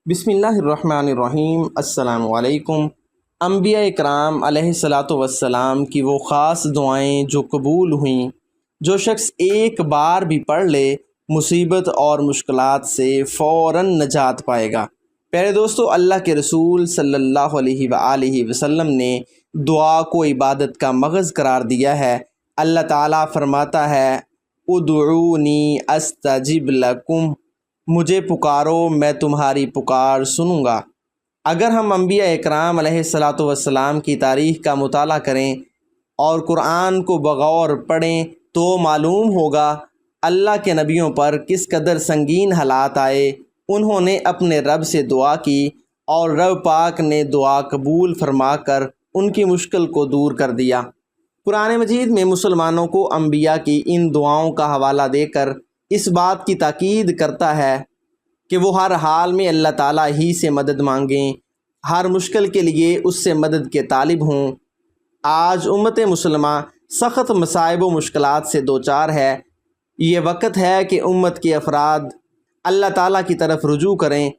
بسم اللہ الرحمن الرحیم۔ السلام علیکم۔ انبیاء اکرام علیہ الصلاۃ والسلام کی وہ خاص دعائیں جو قبول ہوئیں، جو شخص ایک بار بھی پڑھ لے مصیبت اور مشکلات سے فوراً نجات پائے گا۔ پیارے دوستو، اللہ کے رسول صلی اللہ علیہ وآلہ وسلم نے دعا کو عبادت کا مغز قرار دیا ہے۔ اللہ تعالیٰ فرماتا ہے ادعونی استجب لکم، مجھے پکارو میں تمہاری پکار سنوں گا۔ اگر ہم انبیاء اکرام علیہ الصلاۃ والسلام کی تاریخ کا مطالعہ کریں اور قرآن کو بغور پڑھیں تو معلوم ہوگا اللہ کے نبیوں پر کس قدر سنگین حالات آئے۔ انہوں نے اپنے رب سے دعا کی اور رب پاک نے دعا قبول فرما کر ان کی مشکل کو دور کر دیا۔ قرآن مجید میں مسلمانوں کو انبیاء کی ان دعاؤں کا حوالہ دے کر اس بات کی تاکید کرتا ہے کہ وہ ہر حال میں اللہ تعالیٰ ہی سے مدد مانگیں، ہر مشکل کے لیے اس سے مدد کے طالب ہوں۔ آج امت مسلمہ سخت مصائب و مشکلات سے دوچار ہے۔ یہ وقت ہے کہ امت کے افراد اللہ تعالیٰ کی طرف رجوع کریں،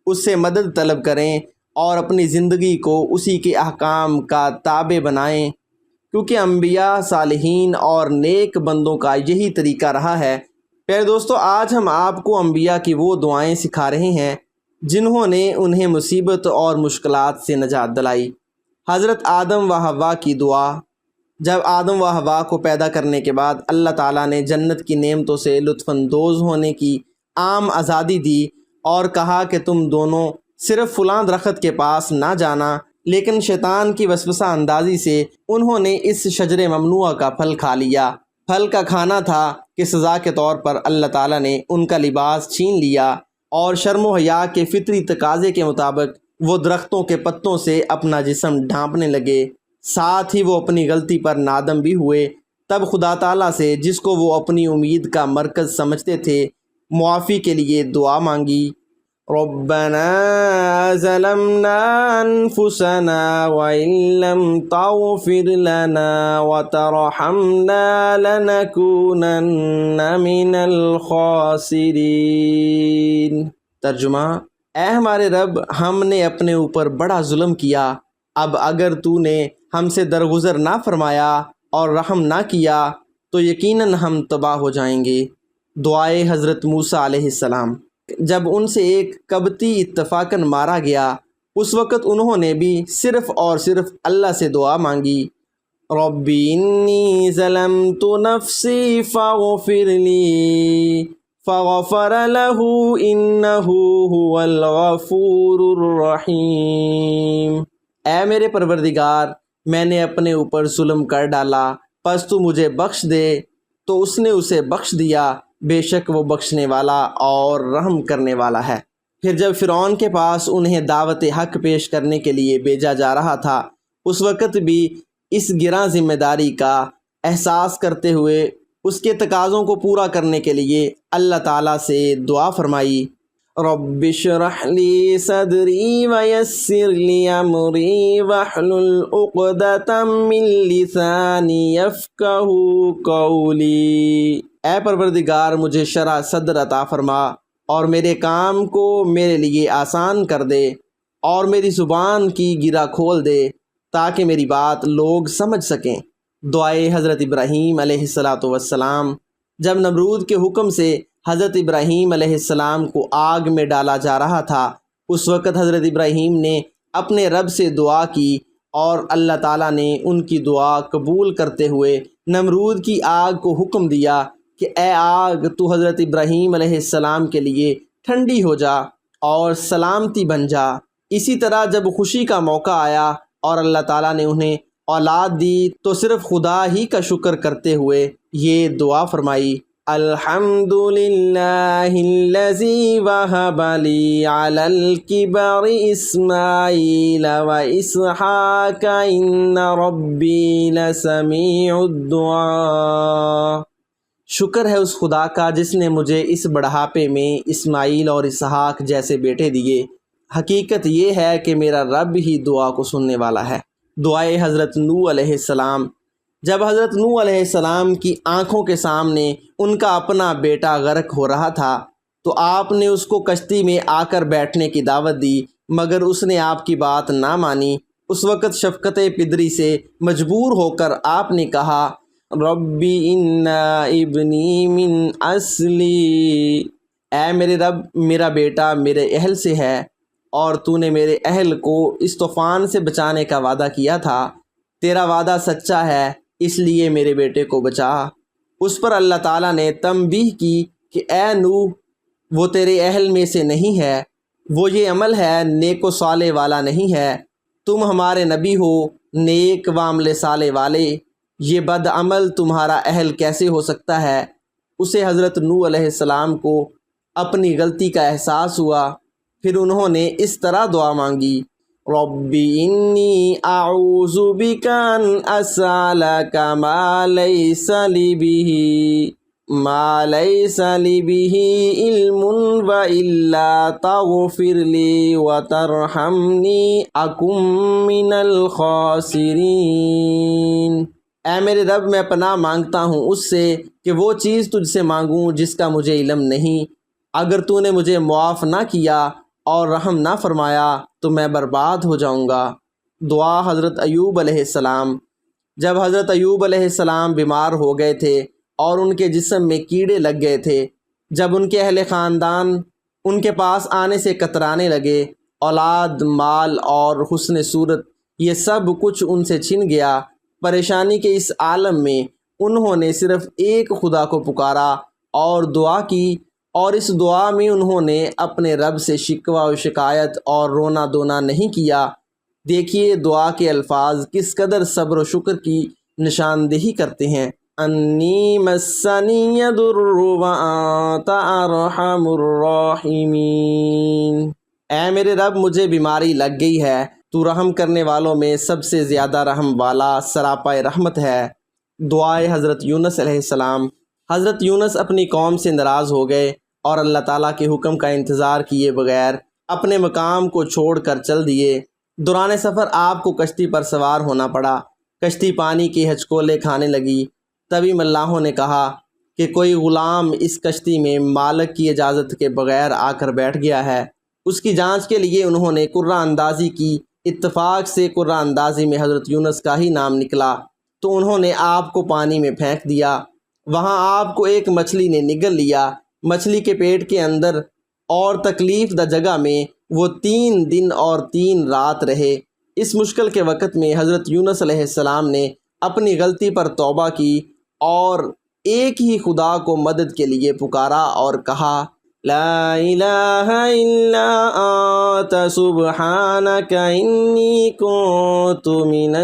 اس سے مدد طلب کریں اور اپنی زندگی کو اسی کے احکام کا تابع بنائیں، کیونکہ انبیاء، صالحین اور نیک بندوں کا یہی طریقہ رہا ہے۔ پیارے دوستو، آج ہم آپ کو انبیاء کی وہ دعائیں سکھا رہے ہیں جنہوں نے انہیں مصیبت اور مشکلات سے نجات دلائی۔ حضرت آدم و حوا کی دعا۔ جب آدم و حوا کو پیدا کرنے کے بعد اللہ تعالیٰ نے جنت کی نعمتوں سے لطف اندوز ہونے کی عام آزادی دی اور کہا کہ تم دونوں صرف فلاں درخت کے پاس نہ جانا، لیکن شیطان کی وسوسہ اندازی سے انہوں نے اس شجر ممنوعہ کا پھل کھا لیا۔ پھل کا کھانا تھا کہ سزا کے طور پر اللہ تعالیٰ نے ان کا لباس چھین لیا اور شرم و حیا کے فطری تقاضے کے مطابق وہ درختوں کے پتوں سے اپنا جسم ڈھانپنے لگے۔ ساتھ ہی وہ اپنی غلطی پر نادم بھی ہوئے۔ تب خدا تعالیٰ سے، جس کو وہ اپنی امید کا مرکز سمجھتے تھے، معافی کے لیے دعا مانگی۔ ربنا ظلمنا انفسنا وان لم تغفر لنا وترحمنا لنكونن من الخاسرین۔ ترجمہ: اے ہمارے رب، ہم نے اپنے اوپر بڑا ظلم کیا، اب اگر تو نے ہم سے درگزر نہ فرمایا اور رحم نہ کیا تو یقیناً ہم تباہ ہو جائیں گے۔ دعائے حضرت موسیٰ علیہ السلام۔ جب ان سے ایک قبطی اتفاقاً مارا گیا، اس وقت انہوں نے بھی صرف اور صرف اللہ سے دعا مانگی، رب انی ظلمت نفسی فاغفر لی فغفر له انہ هو الغفور الرحیم۔ اے میرے پروردگار، میں نے اپنے اوپر ظلم کر ڈالا، پس تو مجھے بخش دے۔ تو اس نے اسے بخش دیا، بے شک وہ بخشنے والا اور رحم کرنے والا ہے۔ پھر جب فرعون کے پاس انہیں دعوت حق پیش کرنے کے لیے بھیجا جا رہا تھا، اس وقت بھی اس گراں ذمہ داری کا احساس کرتے ہوئے اس کے تقاضوں کو پورا کرنے کے لیے اللہ تعالیٰ سے دعا فرمائی، رب اشرح لی صدری ویسر لی امری واحلل عقدۃ من لسانی یفقہوا قولی۔ اے پروردگار، مجھے شرح صدر عطا فرما اور میرے کام کو میرے لیے آسان کر دے اور میری زبان کی گرہ کھول دے تاکہ میری بات لوگ سمجھ سکیں۔ دعائے حضرت ابراہیم علیہ الصلاۃ والسلام۔ جب نمرود کے حکم سے حضرت ابراہیم علیہ السلام کو آگ میں ڈالا جا رہا تھا، اس وقت حضرت ابراہیم نے اپنے رب سے دعا کی اور اللہ تعالیٰ نے ان کی دعا قبول کرتے ہوئے نمرود کی آگ کو حکم دیا کہ اے آگ، تو حضرت ابراہیم علیہ السلام کے لیے ٹھنڈی ہو جا اور سلامتی بن جا۔ اسی طرح جب خوشی کا موقع آیا اور اللہ تعالیٰ نے انہیں اولاد دی تو صرف خدا ہی کا شکر کرتے ہوئے یہ دعا فرمائی، الحمد للہ الذی وہب لی علی الکبر اسماعیل و اسحاق ان ربی لسمیع الدعاء۔ شکر ہے اس خدا کا جس نے مجھے اس بڑھاپے میں اسماعیل اور اسحاق جیسے بیٹے دیے۔ حقیقت یہ ہے کہ میرا رب ہی دعا کو سننے والا ہے۔ دعائے حضرت نوح علیہ السلام۔ جب حضرت نوح علیہ السلام کی آنکھوں کے سامنے ان کا اپنا بیٹا غرق ہو رہا تھا تو آپ نے اس کو کشتی میں آ کر بیٹھنے کی دعوت دی، مگر اس نے آپ کی بات نہ مانی۔ اس وقت شفقت پدری سے مجبور ہو کر آپ نے کہا، ربی ان ابنی من اصلی، اے میرے رب میرا بیٹا میرے اہل سے ہے، اور تو نے میرے اہل کو اس طوفان سے بچانے کا وعدہ کیا تھا، تیرا وعدہ سچا ہے، اس لیے میرے بیٹے کو بچا۔ اس پر اللہ تعالیٰ نے تنبیہ کی کہ اے نوح، وہ تیرے اہل میں سے نہیں ہے، وہ یہ عمل ہے نیک و صالح والا نہیں ہے، تم ہمارے نبی ہو نیک و عمل صالح والے، یہ بد عمل تمہارا اہل کیسے ہو سکتا ہے؟ اسے حضرت نوح علیہ السلام کو اپنی غلطی کا احساس ہوا، پھر انہوں نے اس طرح دعا مانگی، ربی انی اعوذ بک ان اسألک ما لیس لی بہ علم والا تغفر لی وترحمنی اکن من الخاسرین۔ اے میرے رب میں پناہ مانگتا ہوں اس سے کہ وہ چیز تجھ سے مانگوں جس کا مجھے علم نہیں، اگر تو نے مجھے معاف نہ کیا اور رحم نہ فرمایا تو میں برباد ہو جاؤں گا۔ دعا حضرت ایوب علیہ السلام۔ جب حضرت ایوب علیہ السلام بیمار ہو گئے تھے اور ان کے جسم میں کیڑے لگ گئے تھے، جب ان کے اہل خاندان ان کے پاس آنے سے کترانے لگے، اولاد، مال اور حسن صورت یہ سب کچھ ان سے چھن گیا، پریشانی کے اس عالم میں انہوں نے صرف ایک خدا کو پکارا اور دعا کی، اور اس دعا میں انہوں نے اپنے رب سے شکوہ و شکایت اور رونا دھونا نہیں کیا۔ دیکھیے دعا کے الفاظ کس قدر صبر و شکر کی نشاندہی کرتے ہیں۔ انی مسنی الضر وانت ارحم الراحمین، اے میرے رب مجھے بیماری لگ گئی ہے، تو رحم کرنے والوں میں سب سے زیادہ رحم والا سراپائے رحمت ہے۔ دعائے حضرت یونس علیہ السلام۔ حضرت یونس اپنی قوم سے ناراض ہو گئے اور اللہ تعالیٰ کے حکم کا انتظار کیے بغیر اپنے مقام کو چھوڑ کر چل دیے۔ دوران سفر آپ کو کشتی پر سوار ہونا پڑا۔ کشتی پانی کی ہچکولے کھانے لگی۔ تبھی ملاحوں نے کہا کہ کوئی غلام اس کشتی میں مالک کی اجازت کے بغیر آ کر بیٹھ گیا ہے۔ اس کی جانچ کے لیے انہوں نے قرہ اندازی کی۔ اتفاق سے قرہ اندازی میں حضرت یونس کا ہی نام نکلا، تو انہوں نے آپ کو پانی میں پھینک دیا۔ وہاں آپ کو ایک مچھلی نے نگل لیا۔ مچھلی کے پیٹ کے اندر اور تکلیف دہ جگہ میں وہ 3 دن اور 3 رات رہے۔ اس مشکل کے وقت میں حضرت یونس علیہ السلام نے اپنی غلطی پر توبہ کی اور ایک ہی خدا کو مدد کے لیے پکارا اور کہا، لا الہ الا انت سبحانک انی کنت من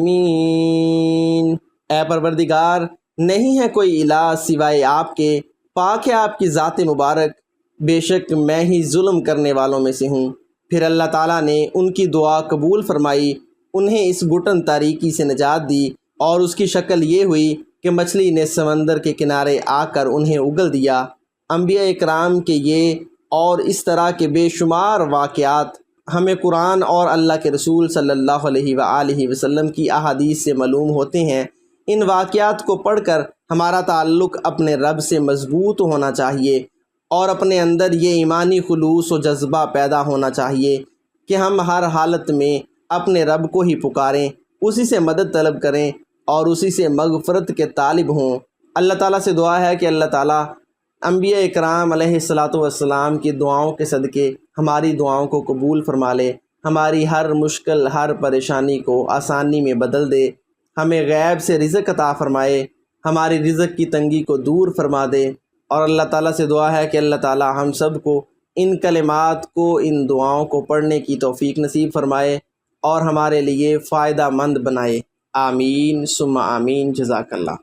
الظالمین۔ اے پروردگار، نہیں ہے کوئی الہ سوائے آپ کے، پاک ہے آپ کی ذات مبارک، بے شک میں ہی ظلم کرنے والوں میں سے ہوں۔ پھر اللہ تعالیٰ نے ان کی دعا قبول فرمائی، انہیں اس گھٹن تاریکی سے نجات دی، اور اس کی شکل یہ ہوئی کہ مچھلی نے سمندر کے کنارے آ کر انہیں اگل دیا۔ انبیاء اکرام کے یہ اور اس طرح کے بے شمار واقعات ہمیں قرآن اور اللہ کے رسول صلی اللہ علیہ وآلہ وسلم کی احادیث سے معلوم ہوتے ہیں۔ ان واقعات کو پڑھ کر ہمارا تعلق اپنے رب سے مضبوط ہونا چاہیے، اور اپنے اندر یہ ایمانی خلوص و جذبہ پیدا ہونا چاہیے کہ ہم ہر حالت میں اپنے رب کو ہی پکاریں، اسی سے مدد طلب کریں اور اسی سے مغفرت کے طالب ہوں۔ اللہ تعالیٰ سے دعا ہے کہ اللہ تعالیٰ انبیاء اکرام علیہ الصلاۃ والسلام کی دعاؤں کے صدقے ہماری دعاؤں کو قبول فرما لے، ہماری ہر مشکل، ہر پریشانی کو آسانی میں بدل دے، ہمیں غیب سے رزق عطا فرمائے، ہماری رزق کی تنگی کو دور فرما دے۔ اور اللہ تعالیٰ سے دعا ہے کہ اللہ تعالیٰ ہم سب کو ان کلمات کو، ان دعاؤں کو پڑھنے کی توفیق نصیب فرمائے اور ہمارے لیے فائدہ مند بنائے۔ آمین ثم آمین۔ جزاک اللہ۔